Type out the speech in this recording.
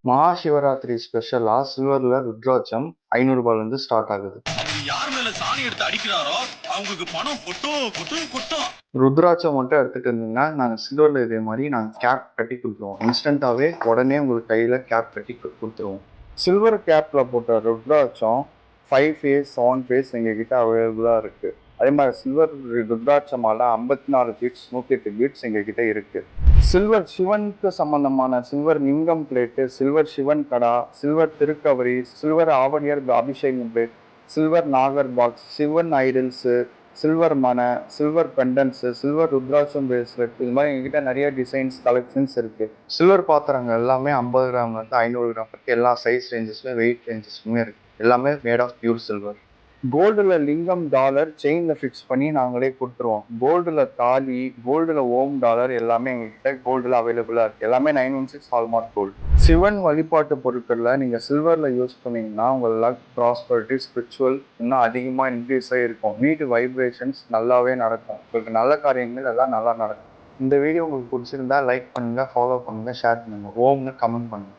மகாசிவராத்திரி ஸ்பெஷலா சில்வர்ல ருத்ராட்சம் ரூ. 500 ஸ்டார்ட் ஆகுது. யார் மேல சாணி எடுத்து அடிக்கிறாரோ அவங்களுக்கு பணம் கொட்டும். ருத்ராட்சம் மட்டும் எடுத்துட்டு இருந்தீங்கன்னா நாங்கள் சில்வர்ல இதே மாதிரி நாங்கள் கேப் கட்டி கொடுத்துருவோம். இன்ஸ்டன்ட்டாவே உடனே உங்களுக்கு கையில கேப் கட்டி கொடுத்துருவோம். சில்வர் கேப்ல போட்ட ருத்ராட்சம் 5 ஃபேஸ் 7 ஃபேஸ் எங்ககிட்ட அவைலபிளா இருக்கு. அதே மாதிரி சில்வர் ருத்ராட்சமால 54 பீட்ஸ் 108 பீட்ஸ் எங்ககிட்ட இருக்கு. சில்வர் சிவனுக்கு சம்பந்தமான சில்வர் லிங்கம் பிளேட்டு, சில்வர் சிவன் கடா, சில்வர் திருக்கவரி, சில்வர் ஆவணியர் அபிஷேகம் பிளேட், சில்வர் நாகர் பாக்ஸ், சிவன் ஐடல்ஸு, சில்வர் மனை, சில்வர் பெண்டன்ஸு, சில்வர் ருத்ராட்சம் பிரேஸ்லெட், இது மாதிரி எங்ககிட்ட நிறைய டிசைன்ஸ் கலெக்ஷன்ஸ் இருக்கு. சில்வர் பாத்திரங்கள் எல்லாமே 50 கிராம்லேருந்து 500 கிராம் வரைக்கும் எல்லா சைஸ் ரேஞ்சஸ்ல வெயிட் ரேஞ்சஸ்லுமே இருக்கு. எல்லாமே மேட் ஆஃப் பியூர் சில்வர். கோல்டுல லிங்கம் டாலர் செயின்ல ஃபிக்ஸ் பண்ணி நாங்களே கொடுத்துருவோம். கோல்டுல தாலி, கோல்டுல ஓம் டாலர் எல்லாமே எங்ககிட்ட கோல்டுல அவைலபிளா இருக்கு. எல்லாமே 916 ஹால்மார்க் கோல்டு. சிவன் வழிபாட்டு பொருட்கள்ல நீங்க சில்வர்ல யூஸ் பண்ணீங்கன்னா உங்க லக், ப்ராஸ்பரிட்டி, ஸ்பிரிச்சுவல் இன்னும் அதிகமா இன்க்ரீஸ் ஆகிருக்கும். வீட்டு வைப்ரேஷன்ஸ் நல்லாவே நடக்கும். உங்களுக்கு நல்ல காரியங்கள் எல்லாம் நல்லா நடக்கும். இந்த வீடியோ உங்களுக்கு பிடிச்சிருந்தா லைக் பண்ணுங்க, ஃபாலோ பண்ணுங்க, ஷேர் பண்ணுங்க, ஓம்னு கமெண்ட் பண்ணுங்க.